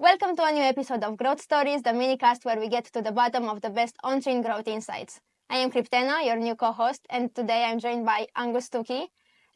Welcome to a new episode of Growth Stories, the minicast where we get to the bottom of the best on-chain growth insights. I am Crypthena, your new co-host, and today I'm joined by Angus Tookey,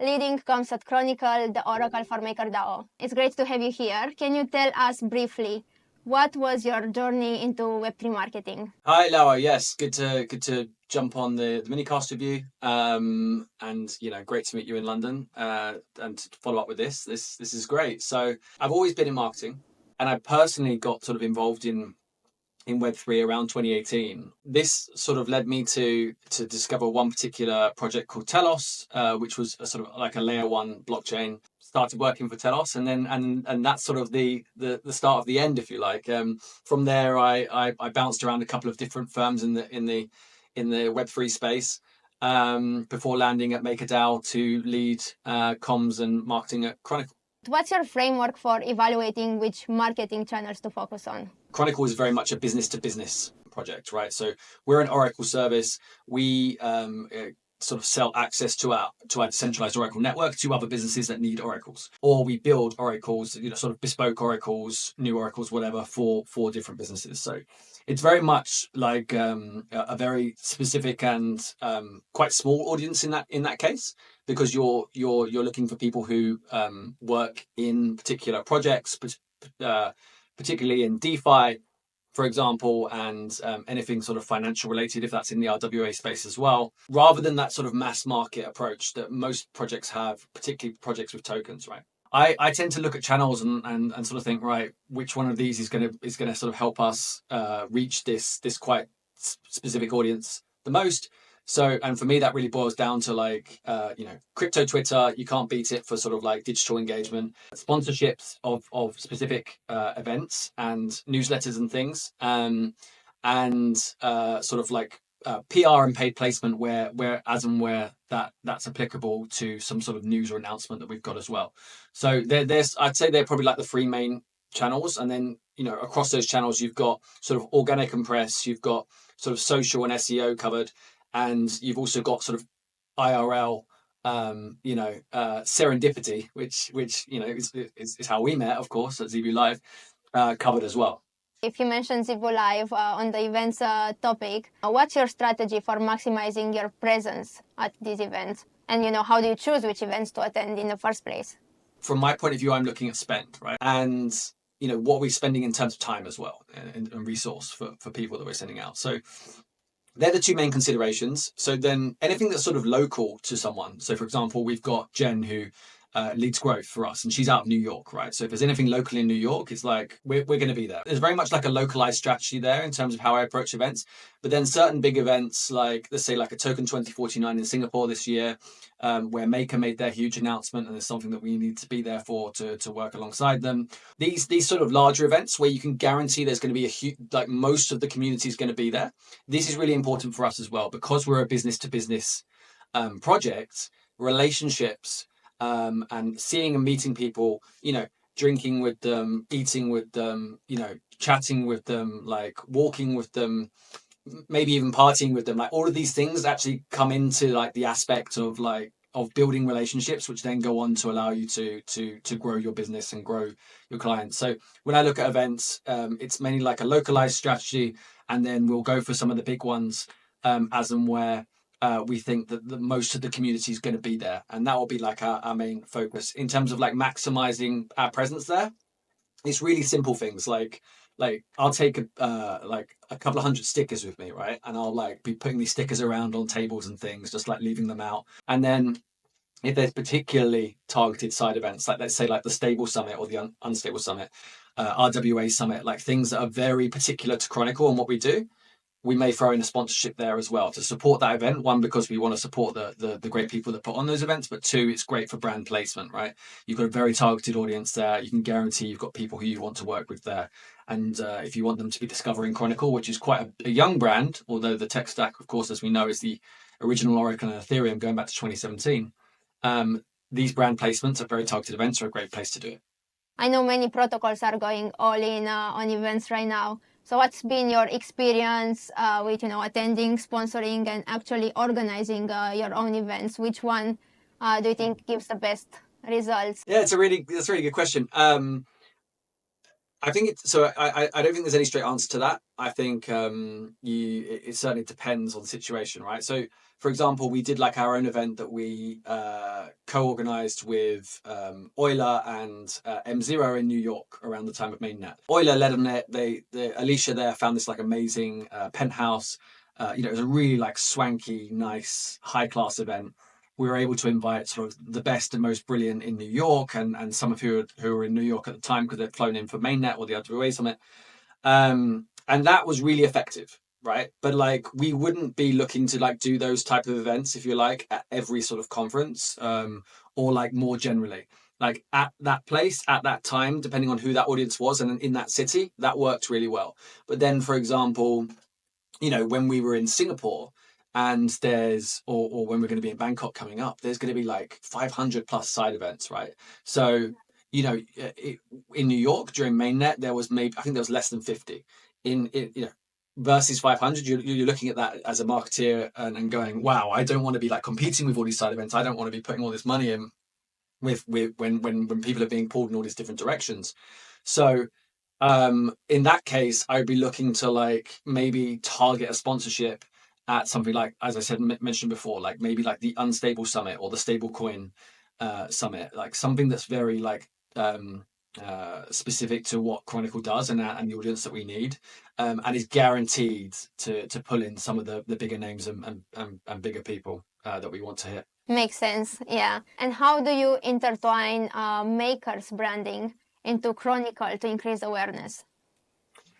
leading comms at Chronicle, the oracle for Maker DAO. It's great to have you here. Can you tell us briefly, what was your journey into Web3 marketing? Hi, Laura. Yes, good to jump on the minicast with you. And great to meet you in London. And to follow up with this is great. So I've always been in marketing, and I personally got sort of involved in Web3 around 2018. This sort of led me to discover one particular project called Telos, which was a sort of like a layer one blockchain. Started working for Telos, and then and that's sort of the start of the end, if you like. From there, I bounced around a couple of different firms in the Web3 space before landing at Maker DAO to lead comms and marketing at Chronicle. What's your framework for evaluating which marketing channels to focus on? Chronicle is very much a business-to-business project, right? So we're an Oracle service. We sort of sell access to our decentralized Oracle network to other businesses that need Oracles, or we build Oracles, sort of bespoke Oracles, new Oracles, whatever, for different businesses. So it's very much like a very specific and quite small audience in that case, because you're looking for people who work in particular projects, particularly in DeFi, for example, and anything sort of financial related, if that's in the RWA space as well, rather than that sort of mass market approach that most projects have, particularly projects with tokens, right? I tend to look at channels and sort of think, right, which one of these is going to sort of help us reach this quite specific audience the most. So, and for me, that really boils down to crypto Twitter. You can't beat it for sort of like digital engagement, sponsorships of specific events and newsletters and things, and sort of like PR and paid placement where that's applicable to some sort of news or announcement that we've got as well. So there's I'd say they're probably like the three main channels, and then across those channels you've got sort of organic and press, you've got sort of social and SEO covered. And you've also got sort of IRL, serendipity, which is how we met, of course, at ZB Live, covered as well. If you mentioned Zibo Live on the events topic, what's your strategy for maximizing your presence at these events? And how do you choose which events to attend in the first place? From my point of view, I'm looking at spend, right? And what we're spending in terms of time as well, and resource for people that we're sending out. So they're the two main considerations. So then anything that's sort of local to someone. So for example, we've got Jen who leads growth for us, and she's out of New York, right? So if there's anything local in New York, it's like we're going to be there. There's very much like a localized strategy there in terms of how I approach events. But then certain big events, like let's say like a Token 2049 in Singapore this year, where Maker made their huge announcement, and there's something that we need to be there for to work alongside them. These sort of larger events where you can guarantee there's going to be a huge, like most of the community is going to be there. This is really important for us as well, because we're a business to business project. Relationships and seeing and meeting people, drinking with them, eating with them, chatting with them, like walking with them, maybe even partying with them, like all of these things actually come into like the aspect of building relationships, which then go on to allow you to grow your business and grow your clients. So when I look at events, it's mainly like a localized strategy, and then we'll go for some of the big ones as and where we think that the most of the community is going to be there, and that will be like our main focus in terms of like maximizing our presence there. It's really simple things like I'll take a couple of hundred stickers with me, right? And I'll like be putting these stickers around on tables and things, just like leaving them out. And then if there's particularly targeted side events, like let's say like the Stable Summit or the Unstable Summit, RWA Summit, like things that are very particular to Chronicle and what we do, we may throw in a sponsorship there as well to support that event. One, because we want to support the great people that put on those events, but two, it's great for brand placement, right? You've got a very targeted audience there. You can guarantee you've got people who you want to work with there. And if you want them to be discovering Chronicle, which is quite a young brand, although the tech stack, of course, as we know, is the original Oracle and Ethereum going back to 2017. These brand placements at very targeted events are a great place to do it. I know many protocols are going all in on events right now. So what's been your experience with attending, sponsoring, and actually organizing your own events? Which one do you think gives the best results? Yeah, that's a really good question. I think it's so. I don't think there's any straight answer to that. I think it certainly depends on the situation, right? So, for example, we did like our own event that we co-organized with Euler and M0 in New York around the time of mainnet. Euler led on it. Alicia there found this like amazing penthouse. It was a really like swanky, nice, high class event. We were able to invite sort of the best and most brilliant in New York, and some of who were in New York at the time because they'd flown in for mainnet or the RWA summit. And that was really effective, right? But like we wouldn't be looking to like do those type of events, if you like, at every sort of conference, or like more generally. Like at that place, at that time, depending on who that audience was and in that city, that worked really well. But then, for example, when we were in Singapore and or when we're going to be in Bangkok coming up, there's going to be like 500 plus side events, right? So, in New York during mainnet, I think there was less than 50 versus 500. You're looking at that as a marketeer and going, wow, I don't want to be like competing with all these side events. I don't want to be putting all this money in with when people are being pulled in all these different directions. So, in that case, I would be looking to like maybe target a sponsorship at something like, as I said, mentioned before, like maybe like the Unstable Summit or the Stablecoin Summit, like something that's very like specific to what Chronicle does and the audience that we need, and is guaranteed to pull in some of the bigger names and bigger people that we want to hit. Makes sense, yeah. And how do you intertwine Maker's branding into Chronicle to increase awareness?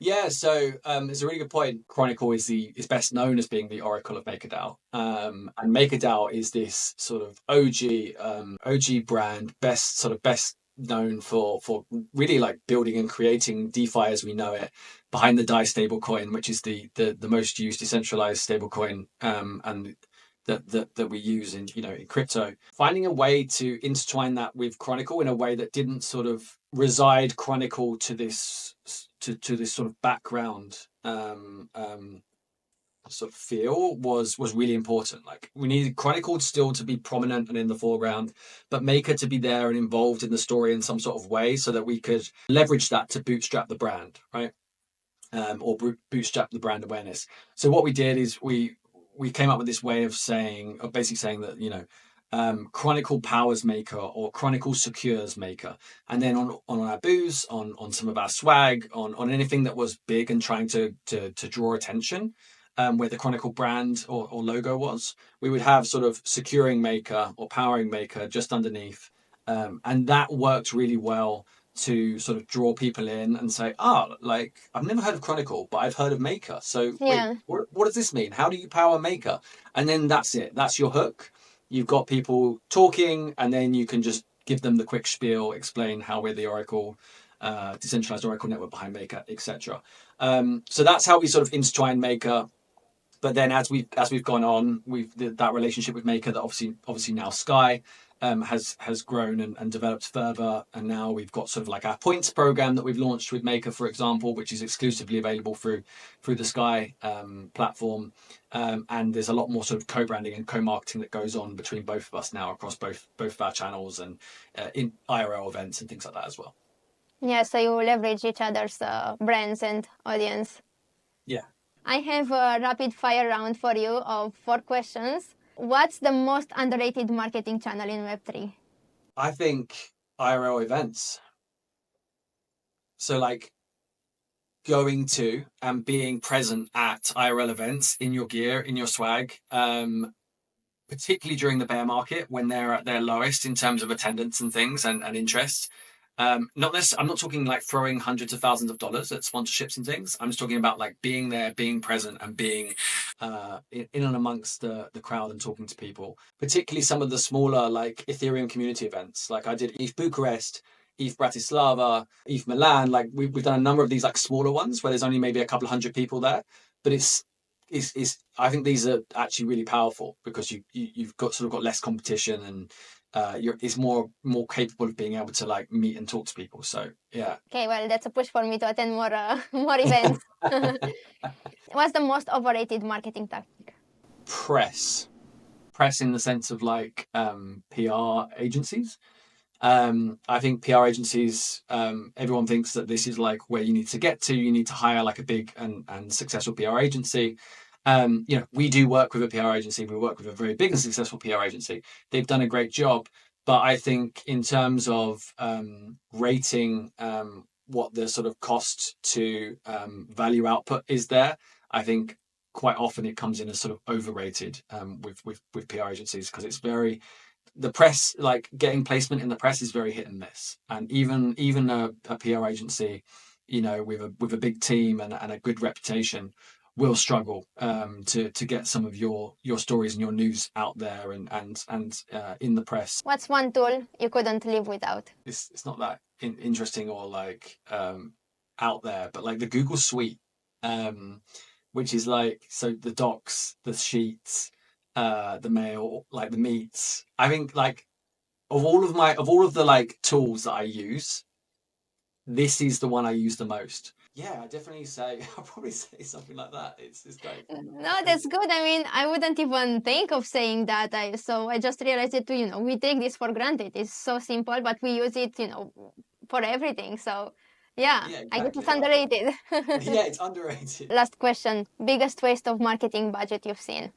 Yeah, so it's a really good point. Chronicle is best known as being the oracle of Maker DAO, and Maker DAO is this sort of OG brand, best known for really like building and creating DeFi as we know it behind the DAI stablecoin, which is the most used decentralized stablecoin, and that we use in crypto. Finding a way to intertwine that with Chronicle in a way that didn't sort of reside Chronicle to this sort of background sort of feel was really important. Like we needed Chronicle still to be prominent and in the foreground, but Maker to be there and involved in the story in some sort of way so that we could leverage that to bootstrap the brand, right? Or bootstrap the brand awareness. So what we did is we came up with this way of basically saying that Chronicle powers Maker or Chronicle secures Maker, and then on our booze, on some of our swag, on anything that was big and trying to draw attention, where the Chronicle brand or logo was, we would have sort of securing Maker or powering Maker just underneath, and that worked really well to sort of draw people in and say, like I've never heard of Chronicle, but I've heard of Maker. So yeah. wait, what does this mean? How do you power Maker? And then that's it. That's your hook. You've got people talking, and then you can just give them the quick spiel, explain how we're the Oracle, decentralized Oracle network behind Maker, etc. So that's how we sort of intertwine Maker. But then as we've gone on, that relationship with Maker that obviously now Sky has grown and developed further, and now we've got sort of like our points program that we've launched with Maker, for example, which is exclusively available through the Sky platform, and there's a lot more sort of co-branding and co-marketing that goes on between both of us now across both of our channels and in IRL events and things like that as well. Yeah, so you leverage each other's brands and audience. Yeah. I have a rapid fire round for you of 4 questions. What's the most underrated marketing channel in Web3? I think IRL events. So like going to and being present at IRL events in your gear, in your swag, particularly during the bear market when they're at their lowest in terms of attendance and things and interest. I'm not talking like throwing hundreds of thousands of dollars at sponsorships and things. I'm just talking about like being there, being present, and being in and amongst the crowd and talking to people. Particularly some of the smaller like Ethereum community events. Like I did ETH Bucharest, ETH Bratislava, ETH Milan. Like we've done a number of these like smaller ones where there's only maybe a couple of hundred people there, but it's I think these are actually really powerful because you've got less competition and it's more capable of being able to like meet and talk to people. So yeah. Okay, well, that's a push for me to attend more more events. What's the most overrated marketing tactic? Press in the sense of like PR agencies. I think PR agencies, everyone thinks that this is like where you need to get to. You need to hire like a big and successful PR agency. We do work with a PR agency. We work with a very big and successful PR agency. They've done a great job. But I think in terms of rating what the sort of cost to value output is there, I think quite often it comes in as sort of overrated with PR agencies, because it's very, the press, like getting placement in the press is very hit and miss. And even a PR agency, with a big team and a good reputation, will struggle to get some of your stories and your news out there and in the press. What's one tool you couldn't live without? It's not that interesting or like out there, but like the Google Suite, which is like, so the docs, the sheets, the mail, like the meets. I think like of all of the like tools that I use, this is the one I use the most. Yeah, I definitely say I'll probably say something like that. It's great. No, that's good. I mean, I wouldn't even think of saying that. So I just realized it. We take this for granted. It's so simple, but we use it, for everything. So yeah, exactly. I guess it's underrated. Yeah, it's underrated. Last question: biggest waste of marketing budget you've seen?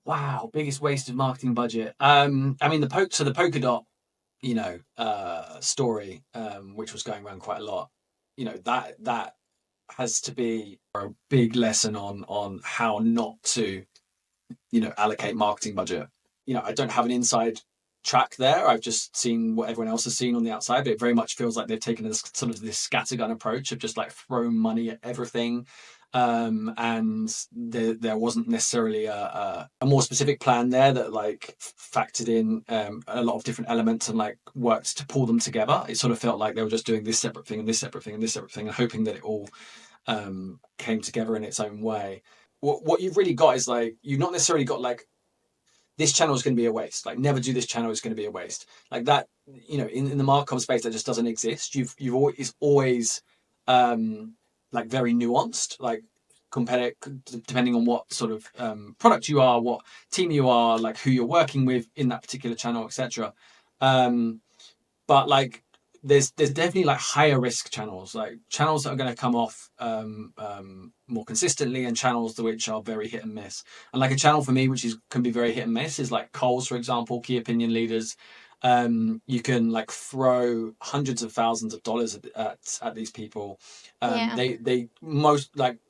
Wow, biggest waste of marketing budget. I mean the polka dot, story, which was going around quite a lot. That has to be a big lesson on how not to, allocate marketing budget. I don't have an inside track there. I've just seen what everyone else has seen on the outside, but it very much feels like they've taken this sort of this scattergun approach of just like throw money at everything. And there wasn't necessarily a more specific plan there that like factored in a lot of different elements and like worked to pull them together. It sort of felt like they were just doing this separate thing and this separate thing and this separate thing and hoping that it all came together in its own way. What you've really got is like, you've not necessarily got like, this channel is going to be a waste. Like, never do this channel is going to be a waste. Like that, in the Marcom space, that just doesn't exist. You've always like very nuanced, like depending on what sort of product you are, what team you are, like who you're working with in that particular channel, etc. But like there's definitely like higher risk channels, like channels that are going to come off more consistently, and channels which are very hit and miss. And like a channel for me, which can be very hit and miss, is like Coles, for example, key opinion leaders. You can like throw hundreds of thousands of dollars at these people. They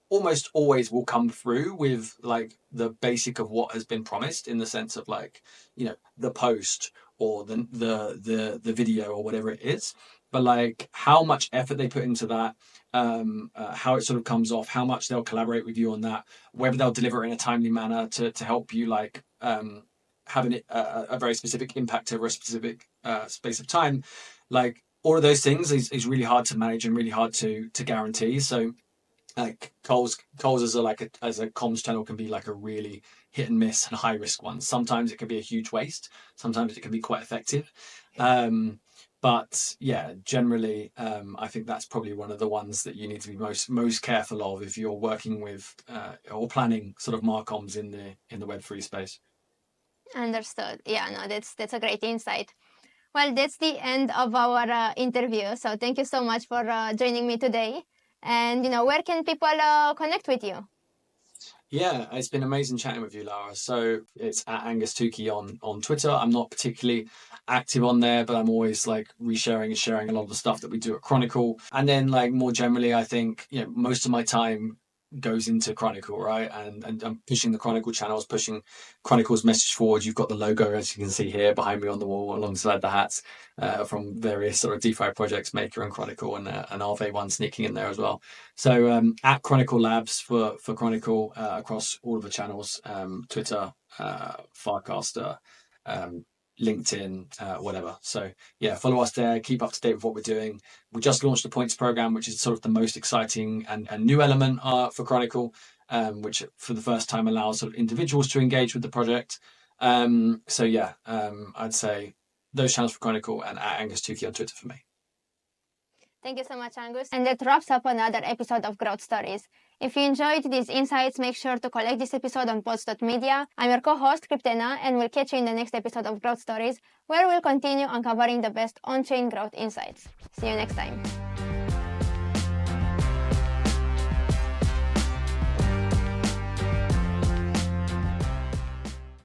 almost always will come through with like the basic of what has been promised, in the sense of like, the post or the video or whatever it is. But like how much effort they put into that, how it sort of comes off, how much they'll collaborate with you on that, whether they'll deliver it in a timely manner to help you like having a very specific impact over a specific space of time. Like all of those things is really hard to manage and really hard to guarantee. So like Coles as a comms channel can be like a really hit and miss and high risk one. Sometimes it can be a huge waste. Sometimes it can be quite effective. But yeah, generally, I think that's probably one of the ones that you need to be most careful of if you're working with or planning sort of marcoms in the Web3 space. Understood. Yeah, no, that's a great insight. Well, that's the end of our interview. So thank you so much for joining me today. And where can people connect with you? Yeah, it's been amazing chatting with you, Lara. So it's at Angus Tookey on Twitter. I'm not particularly active on there, but I'm always like resharing and sharing a lot of the stuff that we do at Chronicle. And then like more generally, I think, most of my time goes into Chronicle, right? And I'm pushing the Chronicle channels, pushing Chronicle's message forward. You've got the logo, as you can see here behind me on the wall, alongside the hats from various sort of DeFi projects, Maker and Chronicle, and Arve one sneaking in there as well. So at Chronicle Labs for Chronicle across all of the channels, Twitter, Farcaster, LinkedIn, whatever. So yeah, follow us there, keep up to date with what we're doing. We just launched the points program, which is sort of the most exciting and new element for Chronicle, which for the first time allows sort of individuals to engage with the project. So yeah, I'd say those channels for Chronicle, and at Angus Tookey on Twitter for me. Thank you so much, Angus. And that wraps up another episode of Growth Stories. If you enjoyed these insights, make sure to collect this episode on pods.media. I'm your co-host, Crypthena, and we'll catch you in the next episode of Growth Stories, where we'll continue uncovering the best on-chain growth insights. See you next time.